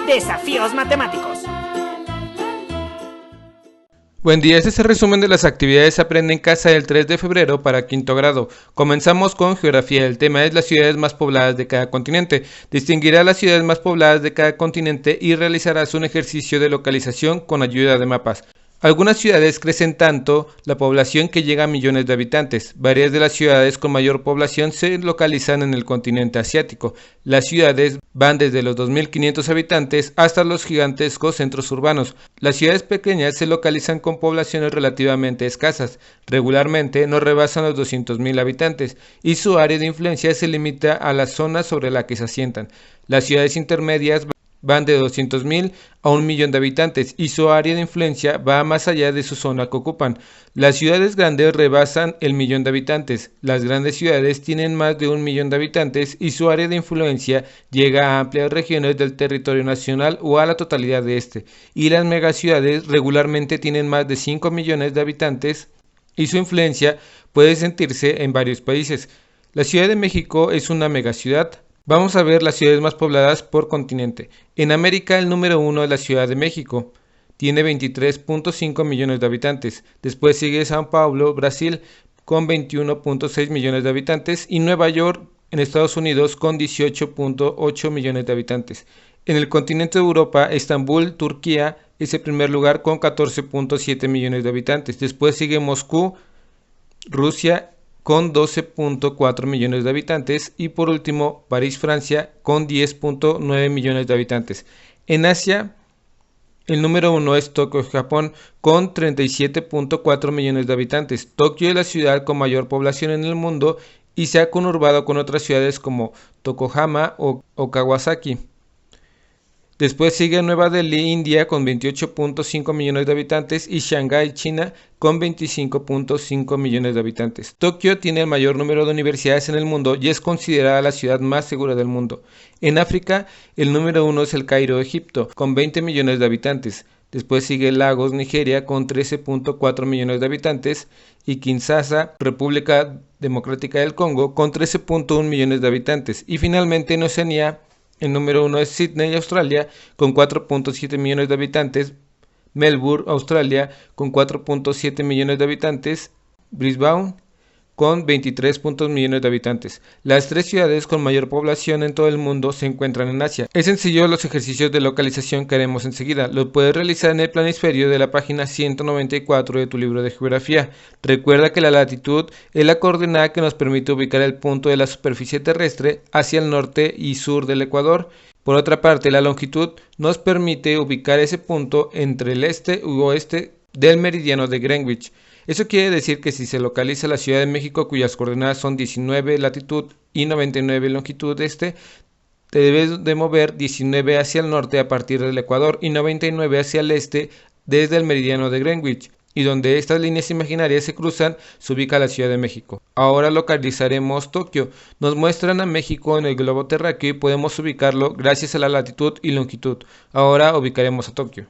Desafíos matemáticos. Buen día, este es el resumen de las actividades Aprende en Casa del 3 de febrero para quinto grado. Comenzamos con geografía. El tema es las ciudades más pobladas de cada continente. Distinguirá las ciudades más pobladas de cada continente y realizarás un ejercicio de localización con ayuda de mapas. Algunas ciudades crecen tanto la población que llega a millones de habitantes. Varias de las ciudades con mayor población se localizan en el continente asiático. Las ciudades van desde los 2.500 habitantes hasta los gigantescos centros urbanos. Las ciudades pequeñas se localizan con poblaciones relativamente escasas. Regularmente no rebasan los 200.000 habitantes y su área de influencia se limita a la zona sobre la que se asientan. Las ciudades intermedias van de 200.000 a 1.000.000 de habitantes y su área de influencia va más allá de su zona que ocupan. Las ciudades grandes rebasan el 1.000.000 de habitantes. Las grandes ciudades tienen más de 1.000.000 de habitantes y su área de influencia llega a amplias regiones del territorio nacional o a la totalidad de este. Y las megaciudades regularmente tienen más de 5 millones de habitantes y su influencia puede sentirse en varios países. La Ciudad de México es una megaciudad. Vamos a ver las ciudades más pobladas por continente. En América, el número 1 es la Ciudad de México. Tiene 23.5 millones de habitantes. Después sigue Sao Paulo, Brasil, con 21.6 millones de habitantes. Y Nueva York, en Estados Unidos, con 18.8 millones de habitantes. En el continente de Europa, Estambul, Turquía, es el primer lugar con 14.7 millones de habitantes. Después sigue Moscú, Rusia, con 12.4 millones de habitantes y por último París, Francia, con 10.9 millones de habitantes. En Asia, el número 1 es Tokio, Japón, con 37.4 millones de habitantes. Tokio es la ciudad con mayor población en el mundo y se ha conurbado con otras ciudades como Yokohama o Kawasaki. Después sigue Nueva Delhi, India, con 28.5 millones de habitantes y Shanghái, China, con 25.5 millones de habitantes. Tokio tiene el mayor número de universidades en el mundo y es considerada la ciudad más segura del mundo. En África, el número 1 es el Cairo, Egipto, con 20 millones de habitantes. Después sigue Lagos, Nigeria, con 13.4 millones de habitantes y Kinshasa, República Democrática del Congo, con 13.1 millones de habitantes. Y finalmente en Oceanía, el número 1 es Sydney, Australia, con 4.7 millones de habitantes. Melbourne, Australia, con 4.7 millones de habitantes. Brisbane, con 23 millones de habitantes. Las tres ciudades con mayor población en todo el mundo se encuentran en Asia. Es sencillo los ejercicios de localización que haremos enseguida. Los puedes realizar en el planisferio de la página 194 de tu libro de geografía. Recuerda que la latitud es la coordenada que nos permite ubicar el punto de la superficie terrestre hacia el norte y sur del Ecuador. Por otra parte, la longitud nos permite ubicar ese punto entre el este u oeste del meridiano de Greenwich. Eso quiere decir que si se localiza la Ciudad de México, cuyas coordenadas son 19 latitud y 99 longitud este, te debes de mover 19 hacia el norte a partir del Ecuador y 99 hacia el este desde el meridiano de Greenwich. Y donde estas líneas imaginarias se cruzan, se ubica la Ciudad de México. Ahora localizaremos Tokio. Nos muestran a México en el globo terráqueo y podemos ubicarlo gracias a la latitud y longitud. Ahora ubicaremos a Tokio.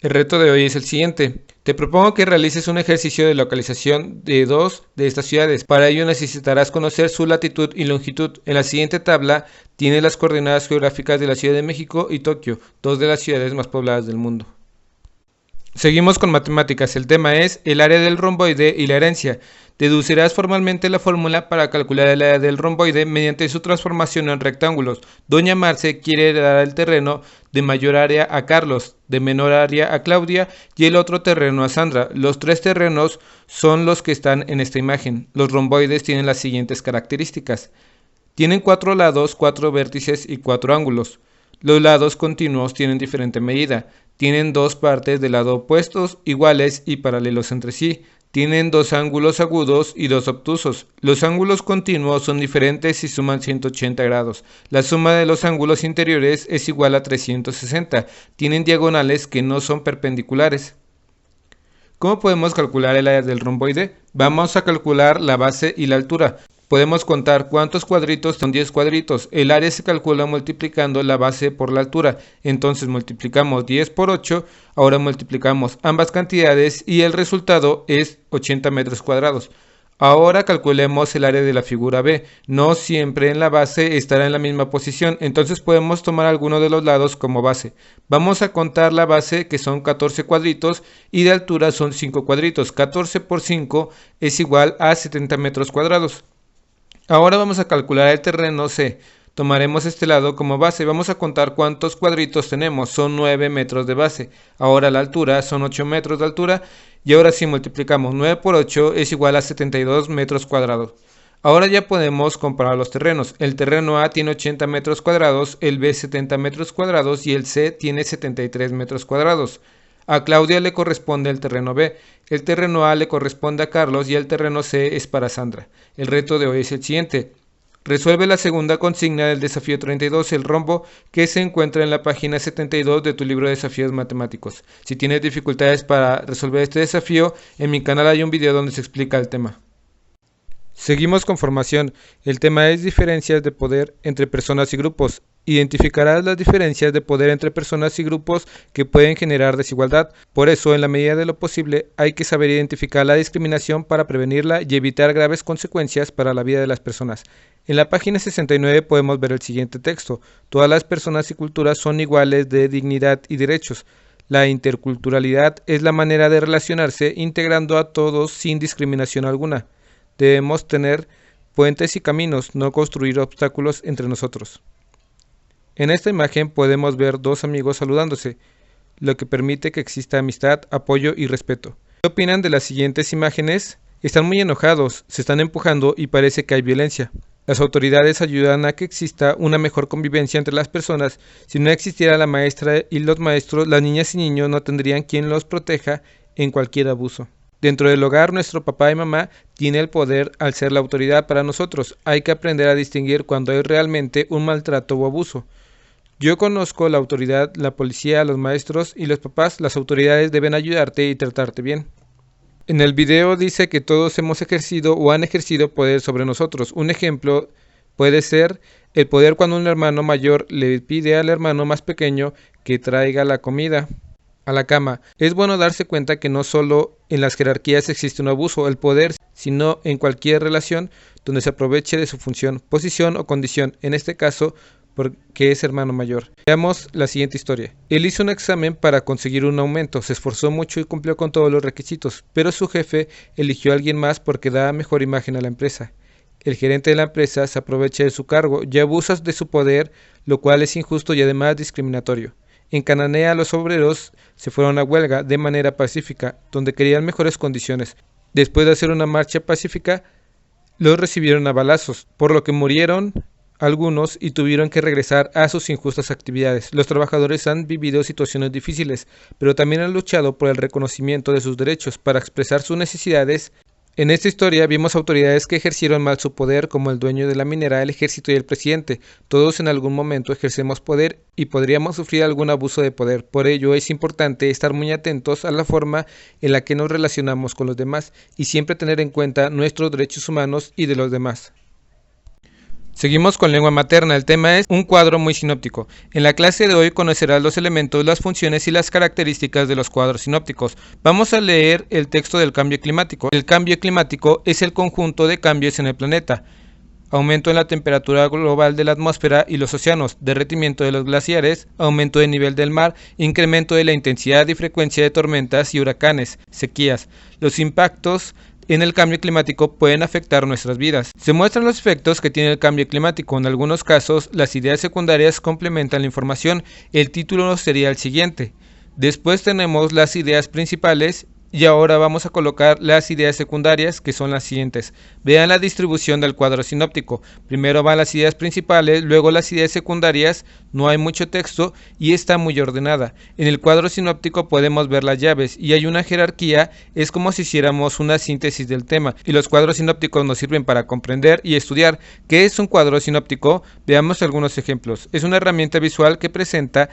El reto de hoy es el siguiente. Te propongo que realices un ejercicio de localización de dos de estas ciudades. Para ello necesitarás conocer su latitud y longitud. En la siguiente tabla tienes las coordenadas geográficas de la Ciudad de México y Tokio, dos de las ciudades más pobladas del mundo. Seguimos con matemáticas. El tema es el área del romboide y la herencia. Deducirás formalmente la fórmula para calcular el área del romboide mediante su transformación en rectángulos. Doña Marce quiere heredar el terreno de mayor área a Carlos, de menor área a Claudia y el otro terreno a Sandra. Los tres terrenos son los que están en esta imagen. Los romboides tienen las siguientes características. Tienen 4 lados, 4 vértices y 4 ángulos. Los lados continuos tienen diferente medida. Tienen dos partes de lado opuestos, iguales y paralelos entre sí. Tienen dos ángulos agudos y dos obtusos. Los ángulos continuos son diferentes y suman 180 grados. La suma de los ángulos interiores es igual a 360. Tienen diagonales que no son perpendiculares. ¿Cómo podemos calcular el área del romboide? Vamos a calcular la base y la altura. Podemos contar cuántos cuadritos son 10 cuadritos. El área se calcula multiplicando la base por la altura. Entonces multiplicamos 10 por 8. Ahora multiplicamos ambas cantidades y el resultado es 80 metros cuadrados. Ahora calculemos el área de la figura B. No siempre en la base estará en la misma posición, entonces podemos tomar alguno de los lados como base. Vamos a contar la base, que son 14 cuadritos, y de altura son 5 cuadritos. 14 por 5 es igual a 70 metros cuadrados. Ahora vamos a calcular el terreno C. Tomaremos este lado como base. Vamos a contar cuántos cuadritos tenemos. Son 9 metros de base. Ahora la altura son 8 metros de altura. Y ahora si multiplicamos 9 por 8 es igual a 72 metros cuadrados. Ahora ya podemos comparar los terrenos. El terreno A tiene 80 metros cuadrados, el B 70 metros cuadrados y el C tiene 73 metros cuadrados. A Claudia le corresponde el terreno B, el terreno A le corresponde a Carlos y el terreno C es para Sandra. El reto de hoy es el siguiente. Resuelve la segunda consigna del desafío 32, el rombo, que se encuentra en la página 72 de tu libro de desafíos matemáticos. Si tienes dificultades para resolver este desafío, en mi canal hay un video donde se explica el tema. Seguimos con formación. El tema es diferencias de poder entre personas y grupos. Identificarás las diferencias de poder entre personas y grupos que pueden generar desigualdad. Por eso, en la medida de lo posible, hay que saber identificar la discriminación para prevenirla y evitar graves consecuencias para la vida de las personas. En la página 69 podemos ver el siguiente texto. Todas las personas y culturas son iguales de dignidad y derechos. La interculturalidad es la manera de relacionarse integrando a todos sin discriminación alguna. Debemos tener puentes y caminos, no construir obstáculos entre nosotros. En esta imagen podemos ver dos amigos saludándose, lo que permite que exista amistad, apoyo y respeto. ¿Qué opinan de las siguientes imágenes? Están muy enojados, se están empujando y parece que hay violencia. Las autoridades ayudan a que exista una mejor convivencia entre las personas. Si no existiera la maestra y los maestros, las niñas y niños no tendrían quien los proteja en cualquier abuso. Dentro del hogar, nuestro papá y mamá tienen el poder al ser la autoridad para nosotros. Hay que aprender a distinguir cuando hay realmente un maltrato o abuso. Yo conozco la autoridad, la policía, los maestros y los papás. Las autoridades deben ayudarte y tratarte bien. En el video dice que todos hemos ejercido o han ejercido poder sobre nosotros. Un ejemplo puede ser el poder cuando un hermano mayor le pide al hermano más pequeño que traiga la comida a la cama. Es bueno darse cuenta que no solo en las jerarquías existe un abuso, el poder, sino en cualquier relación donde se aproveche de su función, posición o condición, en este caso porque es hermano mayor. Veamos la siguiente historia. Él hizo un examen para conseguir un aumento, se esforzó mucho y cumplió con todos los requisitos, pero su jefe eligió a alguien más porque daba mejor imagen a la empresa. El gerente de la empresa se aprovecha de su cargo y abusa de su poder, lo cual es injusto y además discriminatorio. En Cananea los obreros se fueron a huelga de manera pacífica, donde querían mejores condiciones. Después de hacer una marcha pacífica, los recibieron a balazos, por lo que murieron algunos y tuvieron que regresar a sus injustas actividades. Los trabajadores han vivido situaciones difíciles, pero también han luchado por el reconocimiento de sus derechos para expresar sus necesidades. En esta historia vimos autoridades que ejercieron mal su poder, como el dueño de la minera, el ejército y el presidente. Todos en algún momento ejercemos poder y podríamos sufrir algún abuso de poder. Por ello es importante estar muy atentos a la forma en la que nos relacionamos con los demás y siempre tener en cuenta nuestros derechos humanos y de los demás. Seguimos con lengua materna. El tema es un cuadro muy sinóptico. En la clase de hoy conocerás los elementos, las funciones y las características de los cuadros sinópticos. Vamos a leer el texto del cambio climático. El cambio climático es el conjunto de cambios en el planeta. Aumento en la temperatura global de la atmósfera y los océanos, derretimiento de los glaciares, aumento del nivel del mar, incremento de la intensidad y frecuencia de tormentas y huracanes, sequías. Los impactos en el cambio climático pueden afectar nuestras vidas. Se muestran los efectos que tiene el cambio climático. En algunos casos, las ideas secundarias complementan la información. El título sería el siguiente. Después tenemos las ideas principales y ahora vamos a colocar las ideas secundarias, que son las siguientes. Vean la distribución del cuadro sinóptico. Primero van las ideas principales, luego las ideas secundarias. No hay mucho texto y está muy ordenada. En el cuadro sinóptico podemos ver las llaves y hay una jerarquía. Es como si hiciéramos una síntesis del tema. Y los cuadros sinópticos nos sirven para comprender y estudiar qué es un cuadro sinóptico. Veamos algunos ejemplos. Es una herramienta visual que presenta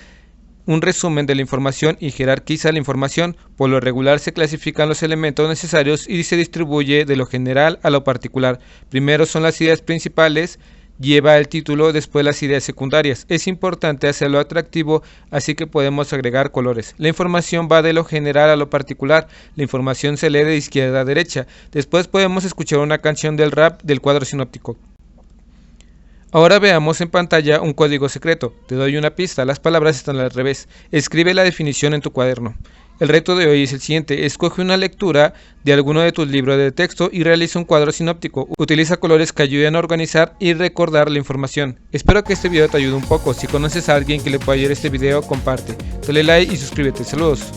un resumen de la información y jerarquiza la información. Por lo regular se clasifican los elementos necesarios y se distribuye de lo general a lo particular. Primero son las ideas principales, lleva el título, después las ideas secundarias. Es importante hacerlo atractivo, así que podemos agregar colores. La información va de lo general a lo particular. La información se lee de izquierda a derecha. Después podemos escuchar una canción del rap del cuadro sinóptico. Ahora veamos en pantalla un código secreto. Te doy una pista, las palabras están al revés. Escribe la definición en tu cuaderno. El reto de hoy es el siguiente: escoge una lectura de alguno de tus libros de texto y realiza un cuadro sinóptico. Utiliza colores que ayuden a organizar y recordar la información. Espero que este video te ayude un poco. Si conoces a alguien que le pueda ayudar este video, comparte. Dale like y suscríbete. Saludos.